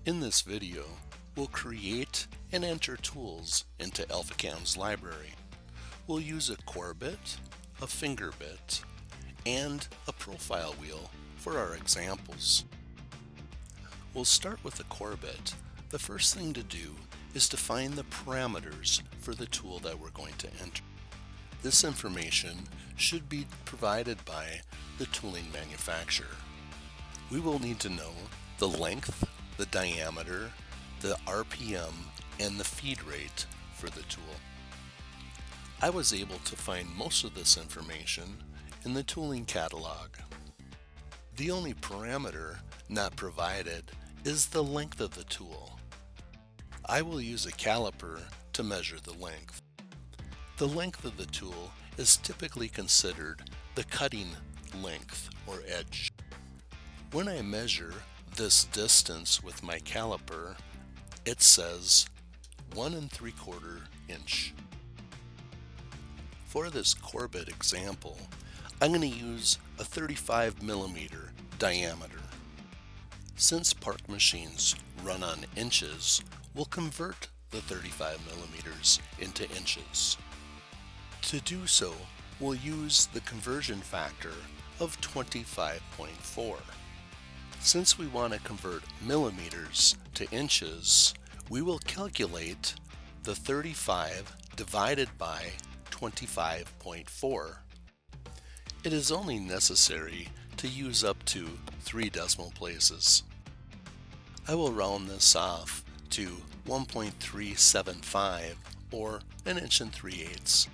In this video, we'll create and enter tools into AlphaCam's library. We'll use a core bit, a finger bit, and a profile wheel for our examples. We'll start with the core bit. The first thing to do is to find the parameters for the tool that we're going to enter. This information should be provided by the tooling manufacturer. We will need to know the length, the diameter, the RPM, and the feed rate for the tool. I was able to find most of this information in the tooling catalog. The only parameter not provided is the length of the tool. I will use a caliper to measure the length. The length of the tool is typically considered the cutting length or edge. When I measure this distance with my caliper, it says 1 3/4 inch. For this core bit example, I'm going to use a 35 millimeter diameter. Since Park machines run on inches, we'll convert the 35 millimeters into inches. To do so, we'll use the conversion factor of 25.4. Since we want to convert millimeters to inches, we will calculate the 35 divided by 25.4. It is only necessary to use up to 3 decimal places. I will round this off to 1.375 or 1 3/8 inches.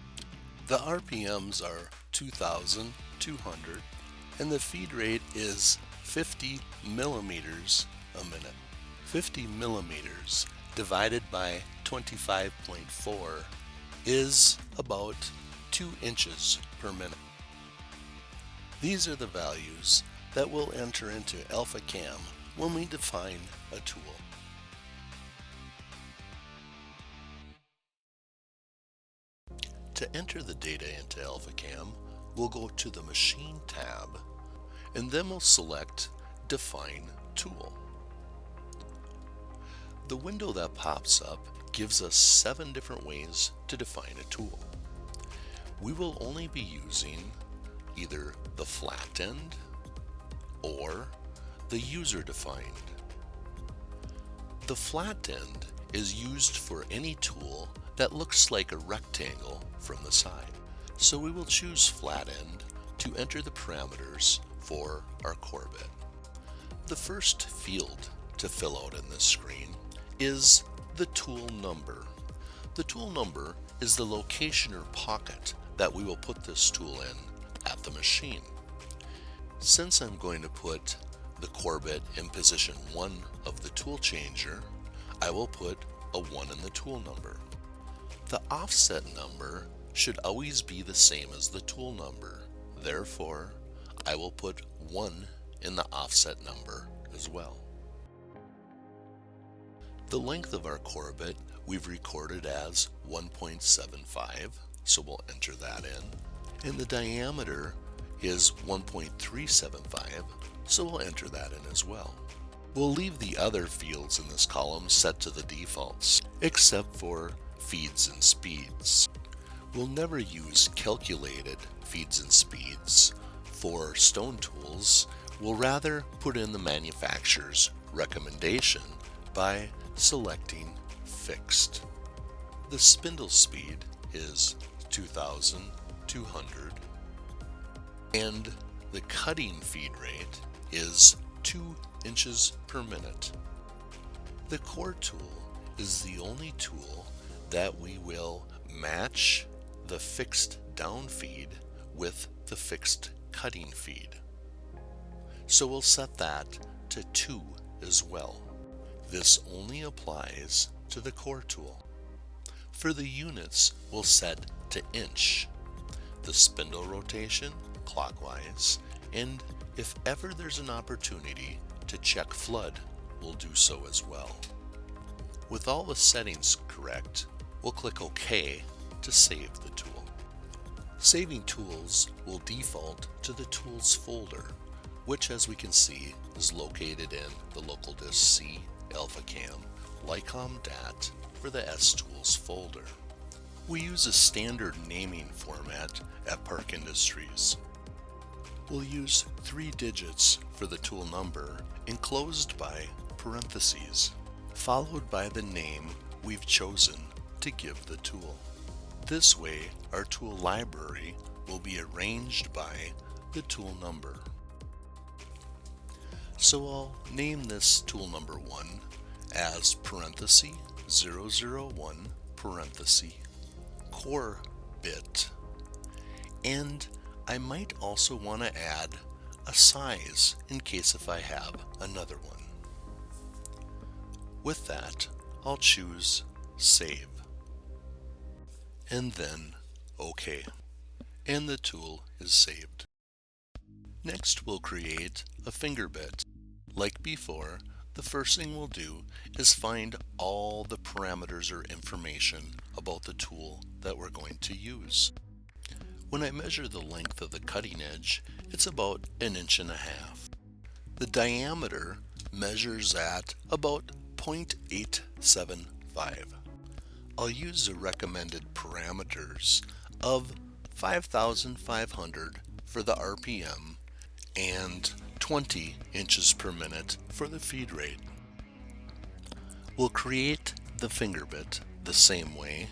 The RPMs are 2,200 and the feed rate is 50 millimeters a minute. 50 millimeters divided by 25.4 is about 2 inches per minute. These are the values that we'll enter into AlphaCam when we define a tool. To enter the data into AlphaCam, we'll go to the Machine tab, and then we'll select Define Tool. The window that pops up gives us 7 different ways to define a tool. We will only be using either the flat end or the user-defined. The flat end is used for any tool that looks like a rectangle from the side. So we will choose flat end to enter the parameters for our core bit. The first field to fill out in this screen is the tool number. The tool number is the location or pocket that we will put this tool in at the machine. Since I'm going to put the core bit in position 1 of the tool changer, I will put a 1 in the tool number. The offset number should always be the same as the tool number. Therefore, I will put 1 in the offset number as well. The length of our core bit we've recorded as 1.75, so we'll enter that in. And the diameter is 1.375, so we'll enter that in as well. We'll leave the other fields in this column set to the defaults, except for feeds and speeds. We'll never use calculated feeds and speeds for stone tools. We'll rather put in the manufacturer's recommendation by selecting fixed. The spindle speed is 2,200 and the cutting feed rate is 2 inches per minute. The core tool is the only tool that we will match the fixed down feed with the fixed cutting feed. So we'll set that to 2 as well. This only applies to the core tool. For the units, we'll set to inch, the spindle rotation clockwise, and if ever there's an opportunity to check flood, we'll do so as well. With all the settings correct, we'll click OK to save the tool. Saving tools will default to the Tools folder, which as we can see is located in the local disk C AlphaCam, Lycom DAT, or the S-Tools folder. We use a standard naming format at Park Industries. We'll use 3 digits for the tool number enclosed by parentheses, followed by the name we've chosen to give the tool. This way, our tool library will be arranged by the tool number. So I'll name this tool number 1 as parenthesis 001 parenthesis core bit, and I might also want to add a size in case if I have another one. With that, I'll choose Save, and then OK, and the tool is saved. Next, we'll create a finger bit. Like before, the first thing we'll do is find all the parameters or information about the tool that we're going to use. When I measure the length of the cutting edge, it's about 1.5 inches. The diameter measures at about 0.875. I'll use the recommended parameters of 5,500 for the RPM and 20 inches per minute for the feed rate. We'll create the finger bit the same way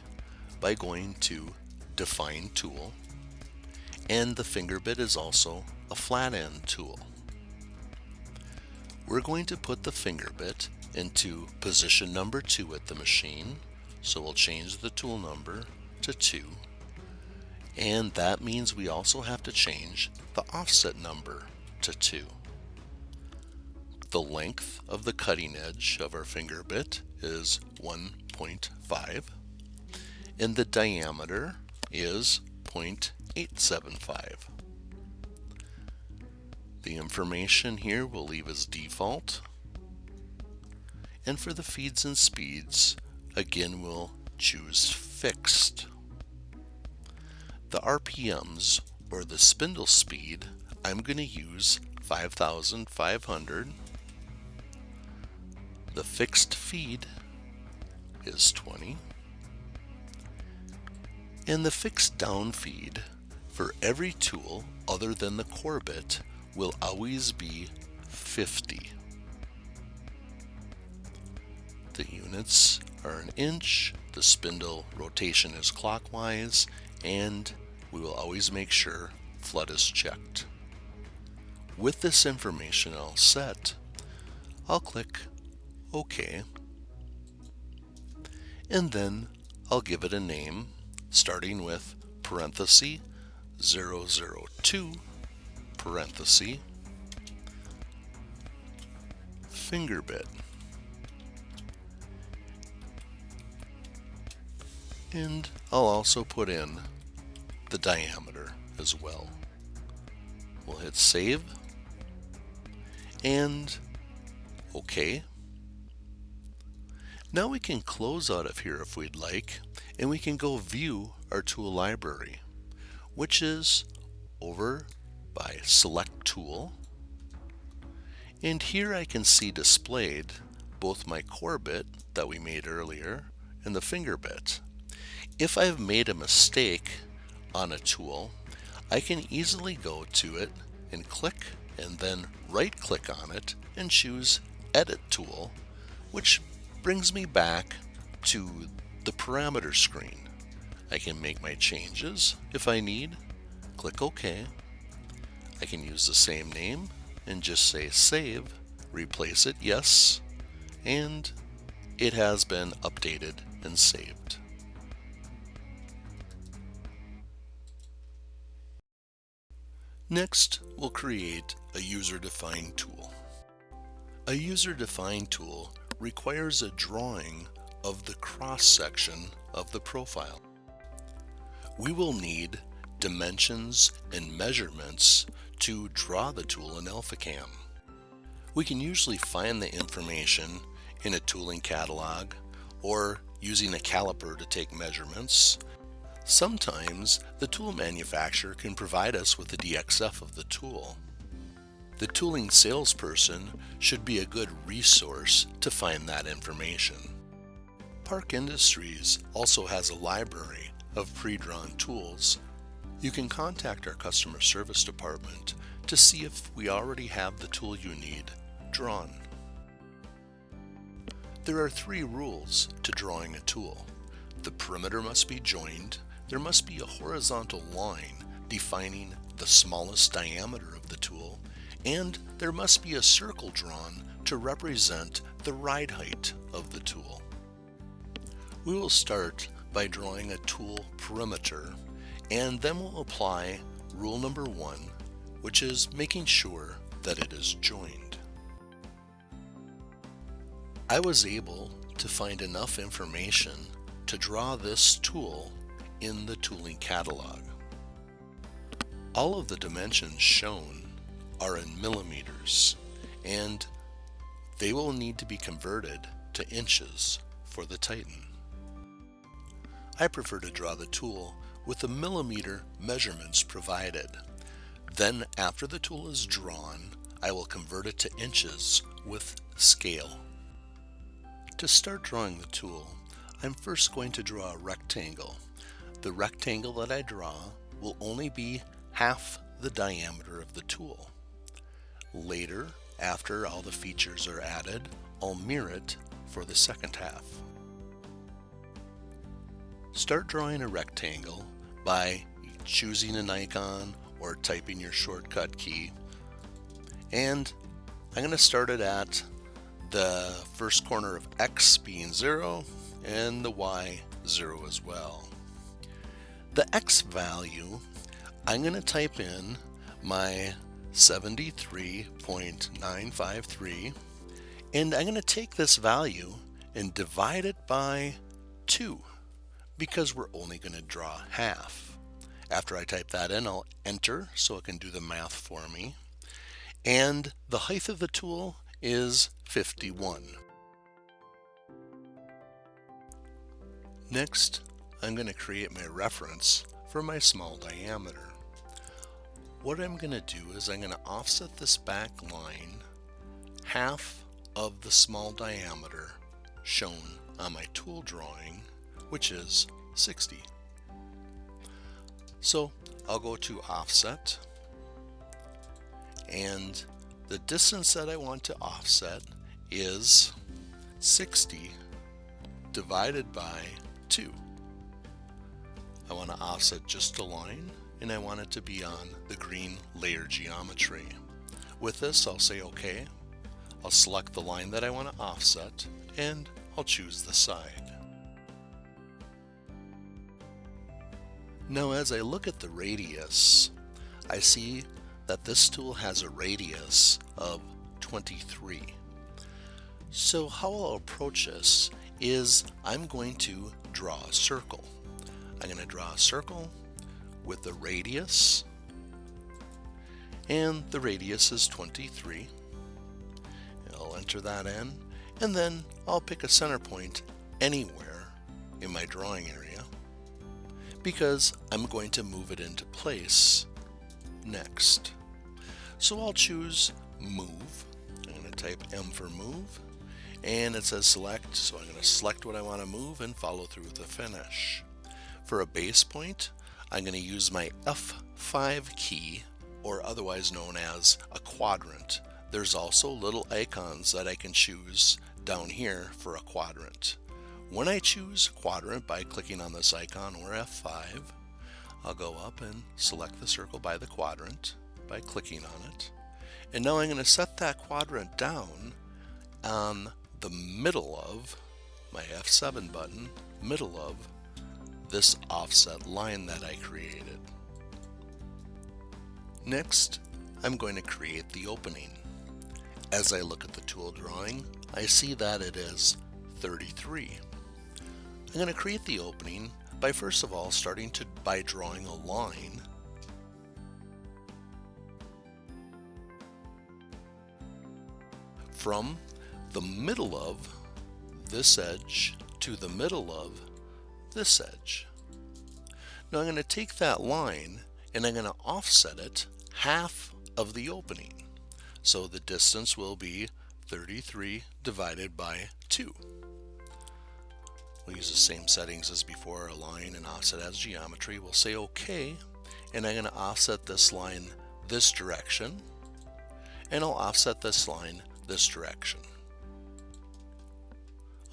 by going to Define Tool, and the finger bit is also a flat end tool. We're going to put the finger bit into position number 2 at the machine, so we'll change the tool number to 2, and that means we also have to change the offset number to 2. The length of the cutting edge of our finger bit is 1.5, and the diameter is 0.875. The information here we'll leave as default, and for the feeds and speeds, again we'll choose fixed. The RPMs, or the spindle speed, I'm going to use 5,500. The fixed feed is 20. And the fixed down feed for every tool other than the core bit will always be 50. The units are an inch, the spindle rotation is clockwise, and we will always make sure flood is checked. With this information all set, I'll click OK, and then I'll give it a name, starting with parenthesis 002 parenthesis finger bit, and I'll also put in the diameter as well. We'll hit save and OK. Now we can close out of here if we'd like, and we can go view our tool library, which is over by Select Tool, and here I can see displayed both my core bit that we made earlier and the finger bit. If I've made a mistake on a tool, I can easily go to it and click, and then right click on it and choose Edit Tool, which brings me back to the parameter screen. I can make my changes if I need, click OK. I can use the same name and just say save, replace it yes, and it has been updated and saved. Next, we'll create a user-defined tool. A user-defined tool requires a drawing of the cross-section of the profile. We will need dimensions and measurements to draw the tool in AlphaCam. We can usually find the information in a tooling catalog or using a caliper to take measurements. Sometimes the tool manufacturer can provide us with the DXF of the tool. The tooling salesperson should be a good resource to find that information. Park Industries also has a library of pre-drawn tools. You can contact our customer service department to see if we already have the tool you need drawn. There are 3 rules to drawing a tool. The perimeter must be joined, there must be a horizontal line defining the smallest diameter of the tool, and there must be a circle drawn to represent the ride height of the tool. We will start by drawing a tool perimeter, and then we'll apply rule number 1, which is making sure that it is joined. I was able to find enough information to draw this tool in the tooling catalog. All of the dimensions shown are in millimeters, and they will need to be converted to inches for the Titan. I prefer to draw the tool with the millimeter measurements provided. Then, after the tool is drawn, I will convert it to inches with scale. To start drawing the tool, I'm first going to draw a rectangle. The rectangle that I draw will only be half the diameter of the tool. Later, after all the features are added, I'll mirror it for the second half. Start drawing a rectangle by choosing an icon or typing your shortcut key. And I'm going to start it at the first corner of X being 0 and the Y 0 as well. The X value, I'm going to type in my 73.953, and I'm going to take this value and divide it by 2 because we're only going to draw half. After I type that in, I'll enter so it can do the math for me. And the height of the tool is 51. Next, I'm going to create my reference for my small diameter. What I'm going to do is I'm going to offset this back line half of the small diameter shown on my tool drawing, which is 60. So I'll go to offset, and the distance that I want to offset is 60 divided by 2. I want to offset just a line, and I want it to be on the green layer geometry. With this, I'll say OK. I'll select the line that I want to offset, and I'll choose the side. Now, as I look at the radius, I see that this tool has a radius of 23. So how I'll approach this is I'm going to draw a circle. I'm going to draw a circle with the radius, and the radius is 23. I'll enter that in, and then I'll pick a center point anywhere in my drawing area because I'm going to move it into place next. So I'll choose move. I'm going to type M for move, and it says select, so I'm going to select what I want to move and follow through with the finish. For a base point, I'm going to use my F5 key, or otherwise known as a quadrant. There's also little icons that I can choose down here for a quadrant. When I choose quadrant by clicking on this icon or F5, I'll go up and select the circle by the quadrant by clicking on it. And now I'm going to set that quadrant down on the middle of my F7 button, middle of this offset line that I created. Next, I'm going to create the opening. As I look at the tool drawing, I see that it is 33. I'm going to create the opening by first of all starting by drawing a line from the middle of this edge to the middle of this edge. Now I'm going to take that line and I'm going to offset it half of the opening. So the distance will be 33 divided by 2. We'll use the same settings as before, align and offset as geometry. We'll say OK, and I'm going to offset this line this direction, and I'll offset this line this direction.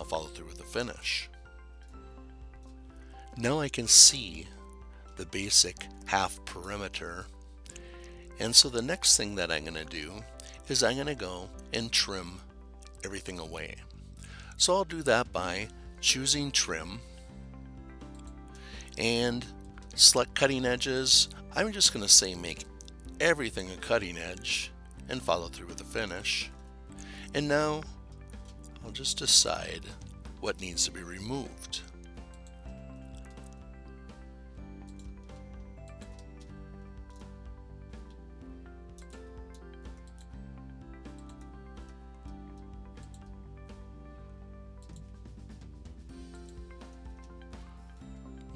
I'll follow through with the finish. Now I can see the basic half perimeter, and so the next thing that I'm going to do is I'm going to go and trim everything away. So I'll do that by choosing trim and select cutting edges. I'm just going to say make everything a cutting edge and follow through with the finish. And now I'll just decide what needs to be removed.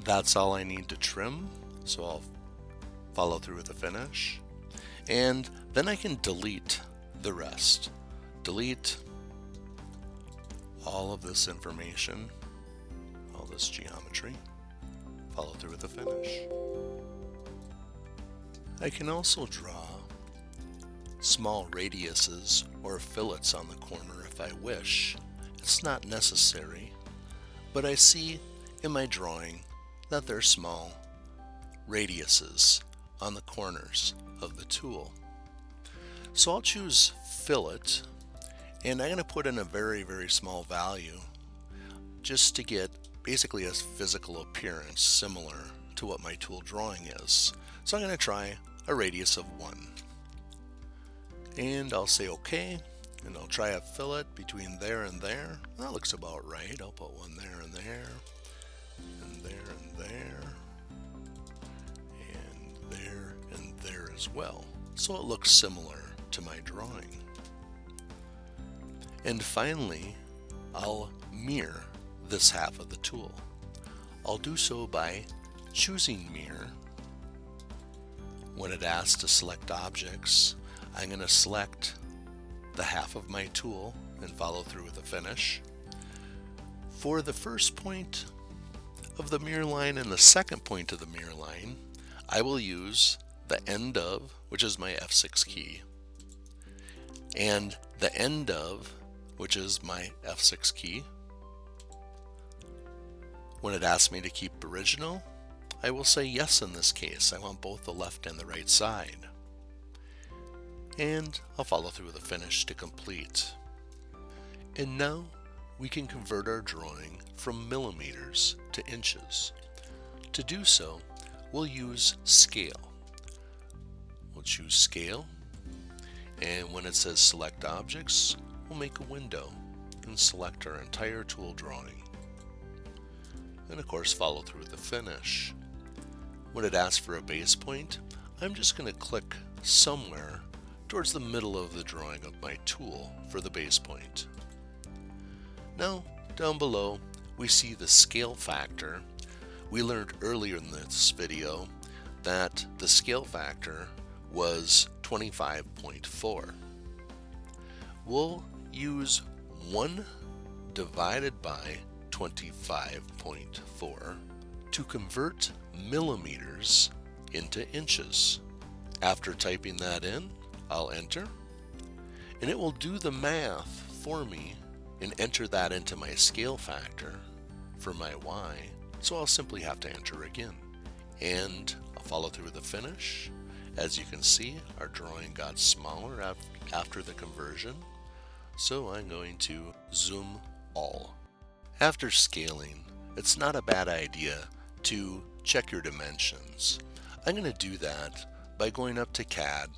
That's all I need to trim, so I'll follow through with the finish. And then I can delete the rest. Delete all of this information, all this geometry, follow through with the finish. I can also draw small radiuses or fillets on the corner if I wish. It's not necessary, but I see in my drawing that there's small radiuses on the corners of the tool. So I'll choose fillet, and I'm going to put in a very, very small value just to get basically a physical appearance similar to what my tool drawing is. So I'm going to try a radius of 1. And I'll say OK, and I'll try a fillet between there and there. That looks about right. I'll put one there and there, and there and there, and there and there as well. So it looks similar to my drawing. And finally, I'll mirror this half of the tool. I'll do so by choosing mirror. When it asks to select objects, I'm going to select the half of my tool and follow through with the finish. For the first point of the mirror line and the second point of the mirror line, I will use the end of, which is my F6 key, and the end of, which is my F6 key. When it asks me to keep original, I will say yes in this case. I want both the left and the right side. And I'll follow through with the finish to complete. And now we can convert our drawing from millimeters to inches. To do so, we'll use scale. We'll choose scale, and when it says select objects, we'll make a window and select our entire tool drawing. And of course follow through with the finish. When it asks for a base point, I'm just going to click somewhere towards the middle of the drawing of my tool for the base point. Now, down below, we see the scale factor. We learned earlier in this video that the scale factor was 25.4. We'll use 1 divided by 25.4 to convert millimeters into inches. After typing that in, I'll enter, and it will do the math for me and enter that into my scale factor for my Y. So I'll simply have to enter again. And I'll follow through with the finish. As you can see, our drawing got smaller after the conversion. So I'm going to zoom all. After scaling, it's not a bad idea to check your dimensions. I'm going to do that by going up to CAD,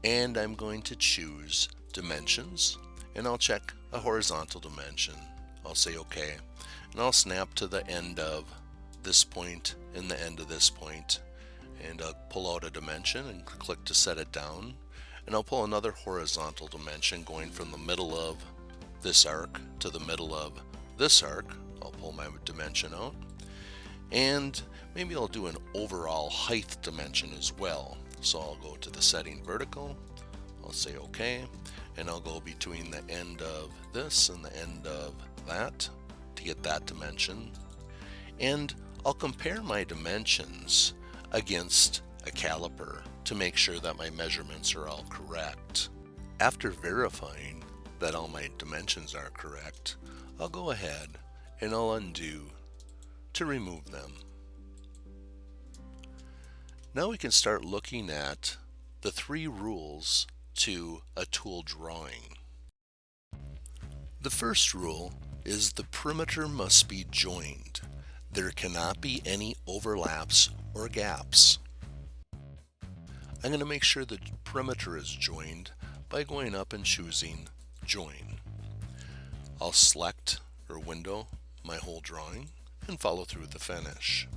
and I'm going to choose dimensions, and I'll check a horizontal dimension. I'll say OK, and I'll snap to the end of this point and the end of this point, and I'll pull out a dimension and click to set it down, and I'll pull another horizontal dimension going from the middle of this arc to the middle of this arc. I'll pull my dimension out, and maybe I'll do an overall height dimension as well. So I'll go to the setting vertical, I'll say OK, and I'll go between the end of this and the end of that to get that dimension. And I'll compare my dimensions against a caliper to make sure that my measurements are all correct. After verifying that all my dimensions are correct, I'll go ahead and I'll undo to remove them. Now we can start looking at the 3 rules to a tool drawing. The first rule is the perimeter must be joined. There cannot be any overlaps or gaps. I'm going to make sure the perimeter is joined by going up and choosing Join. I'll select or window my whole drawing and follow through with the finish.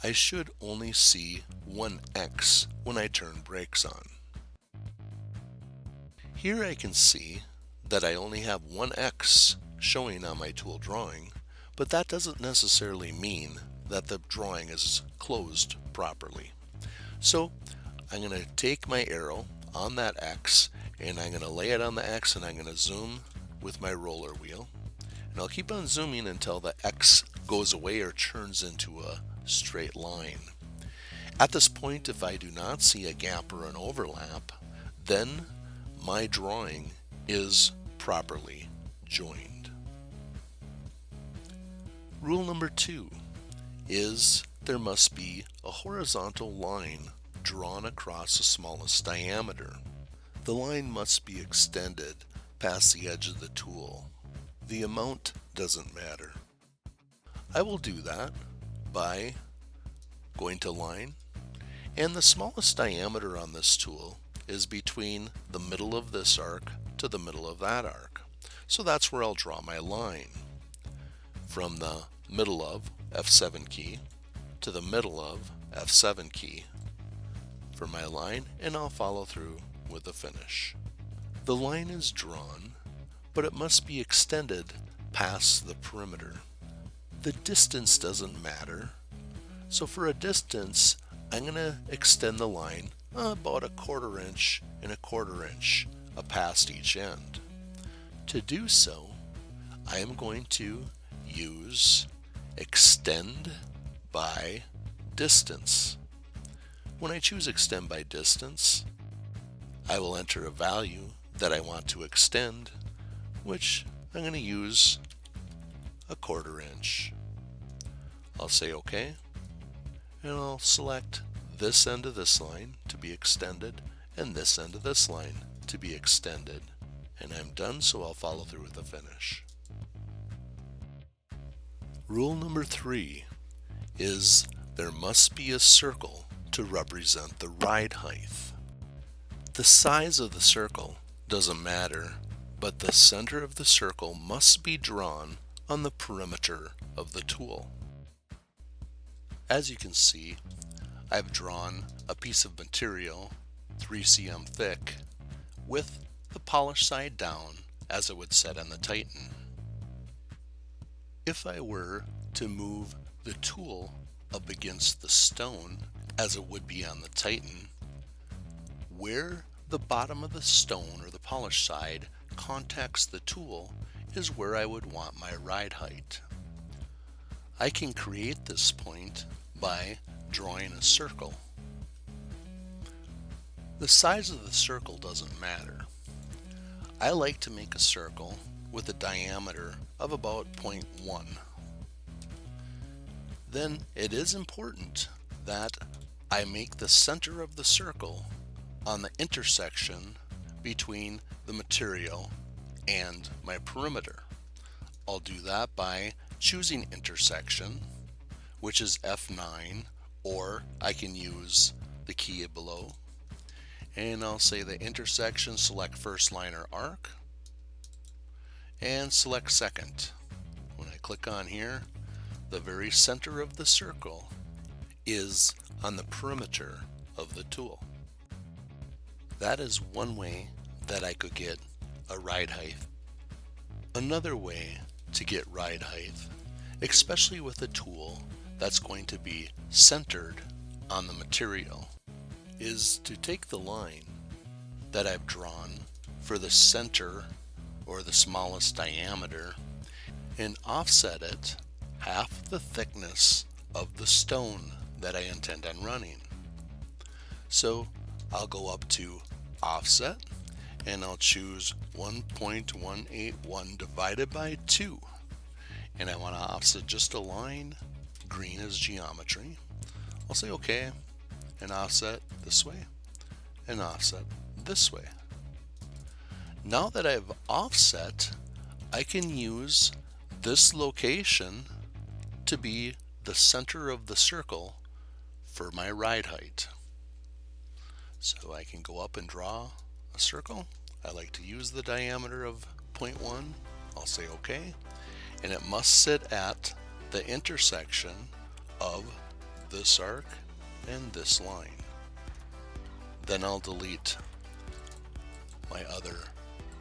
I should only see one X when I turn brakes on. Here I can see that I only have one X showing on my tool drawing, but that doesn't necessarily mean that the drawing is closed properly. So I'm going to take my arrow on that X and I'm going to lay it on the X and I'm going to zoom with my roller wheel. And I'll keep on zooming until the X goes away or turns into a straight line. At this point, if I do not see a gap or an overlap, then my drawing is properly joined. Rule number 2 is there must be a horizontal line drawn across the smallest diameter. The line must be extended past the edge of the tool. The amount doesn't matter. I will do that by going to line, and the smallest diameter on this tool is between the middle of this arc to the middle of that arc. So that's where I'll draw my line. From the middle of F7 key to the middle of F7 key for my line, and I'll follow through with the finish. The line is drawn, but it must be extended past the perimeter. The distance doesn't matter, so for a distance I'm going to extend the line about 1/4 inch and 1/4 inch past each end. To do so, I am going to use extend by distance. When I choose extend by distance, I will enter a value that I want to extend, which I'm going to use 1/4 inch. I'll say OK, and I'll select this end of this line to be extended and this end of this line to be extended, and I'm done, so I'll follow through with the finish. Rule number 3 is there must be a circle to represent the ride height. The size of the circle doesn't matter, but the center of the circle must be drawn on the perimeter of the tool. As you can see, I've drawn a piece of material 3 cm thick with the polished side down as it would set on the Titan. If I were to move the tool up against the stone as it would be on the Titan, where the bottom of the stone or the polished side contacts the tool is where I would want my ride height. I can create this point by drawing a circle. The size of the circle doesn't matter. I like to make a circle with a diameter of about 0.1. Then it is important that I make the center of the circle on the intersection between the material and my perimeter. I'll do that by choosing intersection, which is F9, or I can use the key below, and I'll say the intersection, select first line or arc, and select second. When I click on here, the very center of the circle is on the perimeter of the tool. That is one way that I could get a ride height. Another way to get ride height, especially with a tool that's going to be centered on the material, is to take the line that I've drawn for the center or the smallest diameter and offset it half the thickness of the stone that I intend on running. So I'll go up to offset and I'll choose 1.181 divided by 2. And I want to offset just a line. Green is geometry. I'll say OK and offset this way and offset this way. Now that I've offset, I can use this location to be the center of the circle for my ride height. So I can go up and draw a circle. I like to use the diameter of 0.1. I'll say OK. And it must sit at the intersection of this arc and this line. Then I'll delete my other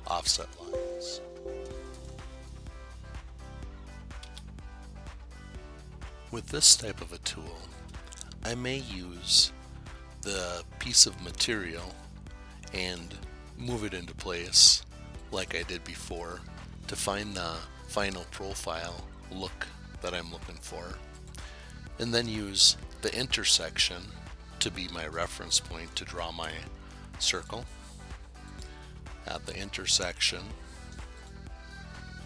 offset lines. With this type of a tool, I may use the piece of material and move it into place like I did before to find the final profile look that I'm looking for, and then use the intersection to be my reference point to draw my circle at the intersection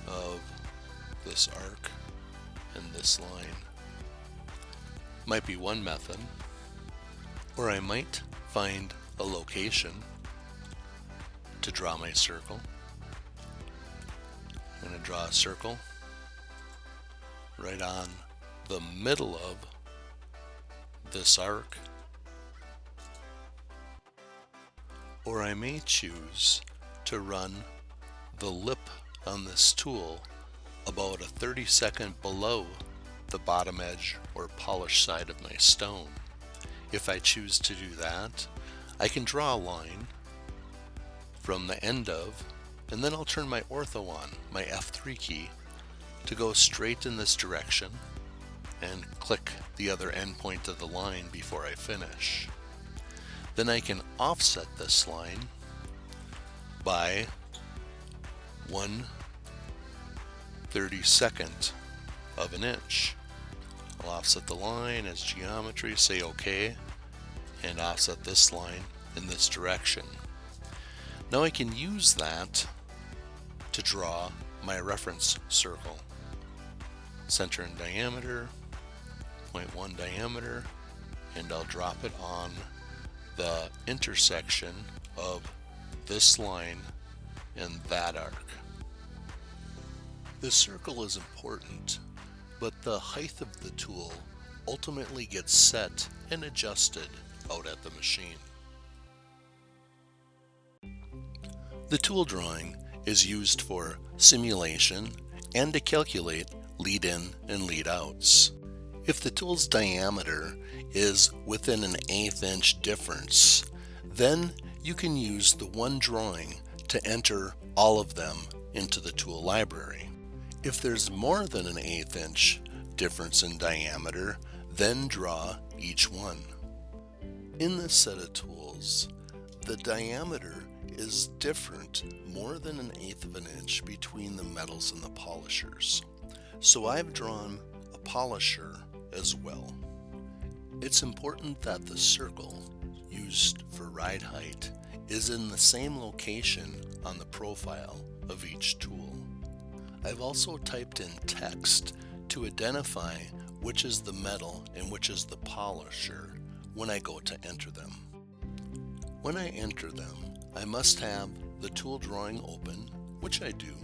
of this arc and this line. Might be one method, or I might find a location to draw my circle. I'm going to draw a circle right on the middle of this arc, or I may choose to run the lip on this tool about a 30-second below the bottom edge or polished side of my stone. If I choose to do that, I can draw a line from the end of, and then I'll turn my ortho on, my F3 key, to go straight in this direction and click the other endpoint of the line before I finish. Then I can offset this line by 1/32 of an inch. I'll offset the line as geometry, say OK, and offset this line in this direction. Now I can use that to draw my reference circle. Center and diameter, 0.1 diameter, and I'll drop it on the intersection of this line and that arc. The circle is important, but the height of the tool ultimately gets set and adjusted out at the machine. The tool drawing is used for simulation and to calculate lead-in and lead-outs. If the tool's diameter is within an 1/8 inch difference, then you can use the one drawing to enter all of them into the tool library. If there's more than an 1/8 inch difference in diameter, then draw each one. In this set of tools, the diameter is different more than an 1/8 of an inch between the metals and the polishers. So I've drawn a polisher as well. It's important that the circle used for ride height is in the same location on the profile of each tool. I've also typed in text to identify which is the metal and which is the polisher when I go to enter them. When I enter them, I must have the tool drawing open, which I do,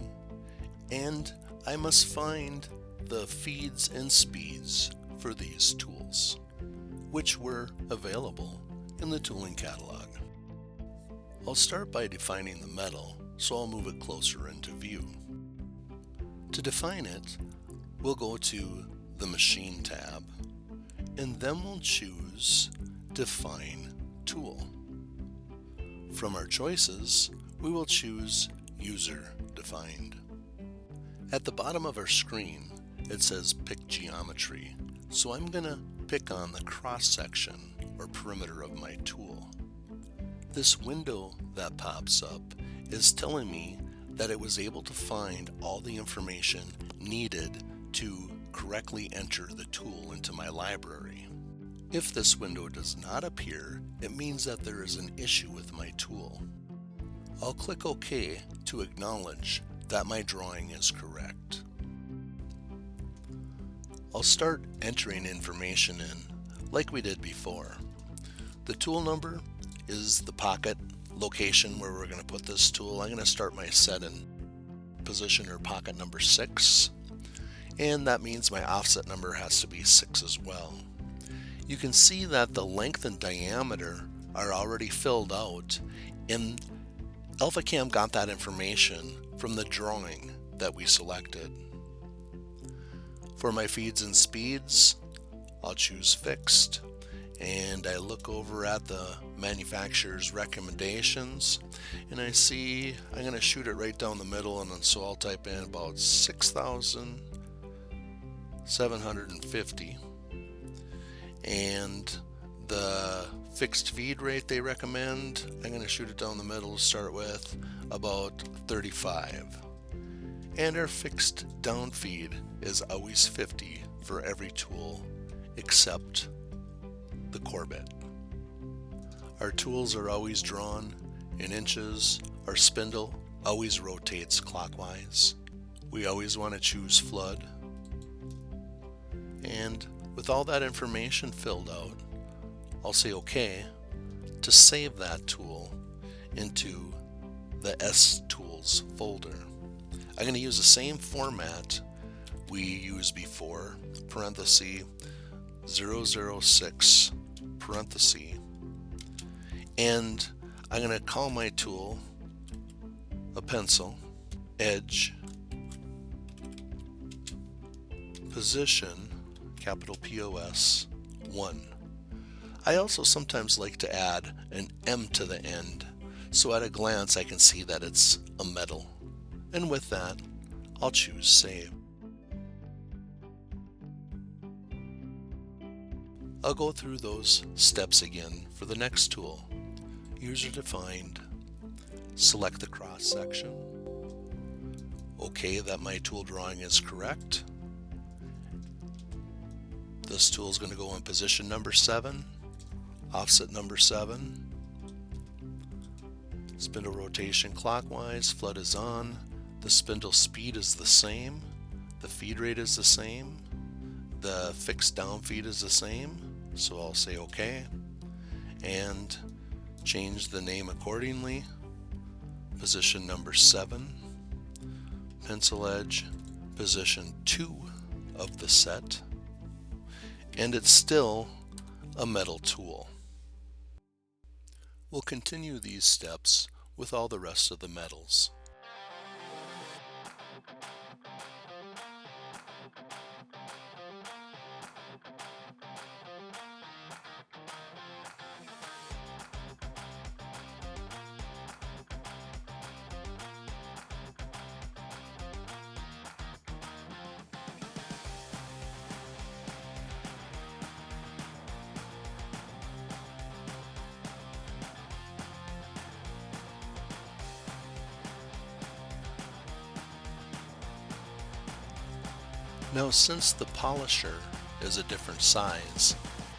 and I must find the feeds and speeds for these tools, which were available in the tooling catalog. I'll start by defining the metal, so I'll move it closer into view. To define it, we'll go to the Machine tab, and then we'll choose Define Tool. From our choices, we will choose User Defined. At the bottom of our screen, it says Pick Geometry, so I'm going to pick on the cross-section or perimeter of my tool. This window that pops up is telling me that it was able to find all the information needed to correctly enter the tool into my library. If this window does not appear, it means that there is an issue with my tool. I'll click OK to acknowledge that my drawing is correct. I'll start entering information in like we did before. The tool number is the pocket location where we're going to put this tool. I'm going to start my set in position or pocket number 6, and that means my offset number has to be 6 as well. You can see that the length and diameter are already filled out, and AlphaCam got that information from the drawing that we selected. For my feeds and speeds, I'll choose fixed, and I look over at the manufacturer's recommendations, and I see I'm going to shoot it right down the middle, and so I'll type in about 6,750, and the fixed feed rate they recommend, I'm going to shoot it down the middle to start with, about 35. And our fixed down feed is always 50 for every tool except the core bit. Our tools are always drawn in inches. Our spindle always rotates clockwise. We always want to choose flood. And with all that information filled out, I'll say OK to save that tool into the S Tools folder. I'm going to use the same format we used before, parenthesis 006 parenthesis, and I'm going to call my tool a pencil, edge, position, capital POS 1. I also sometimes like to add an M to the end, so at a glance I can see that it's a metal. And with that, I'll choose Save. I'll go through those steps again for the next tool. User defined, select the cross section, OK that my tool drawing is correct. This tool is going to go in position number 7, offset number 7, spindle rotation clockwise, flood is on, the spindle speed is the same, the feed rate is the same, the fixed down feed is the same, so I'll say OK, and change the name accordingly. Position number 7, pencil edge, position 2 of the set, and it's still a metal tool. We'll continue these steps with all the rest of the metals. Now, since the polisher is a different size,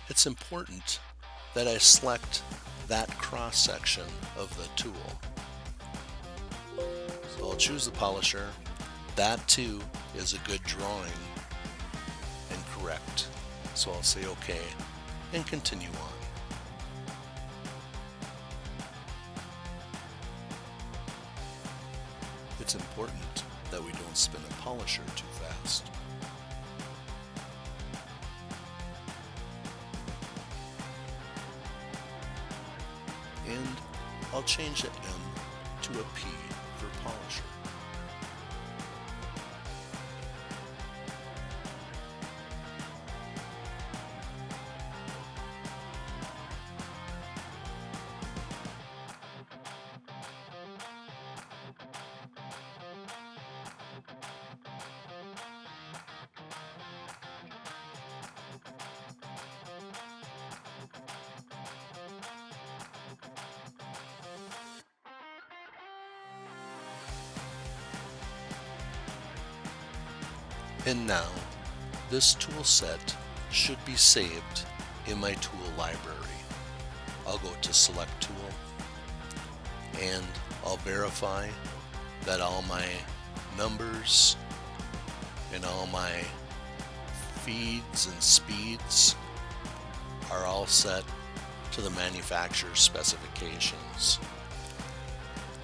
it's important that I select that cross section of the tool. So I'll choose the polisher. That too is a good drawing and correct. So I'll say OK and continue on. It's important that we don't spin a polisher too fast. And I'll change the M to a P for polisher. And now, this tool set should be saved in my tool library. I'll go to Select Tool, and I'll verify that all my numbers and all my feeds and speeds are all set to the manufacturer's specifications.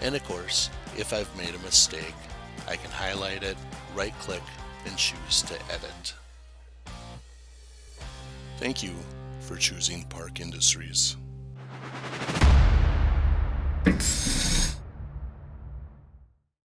And of course, if I've made a mistake, I can highlight it, right click, and choose to edit. Thank you for choosing Park Industries.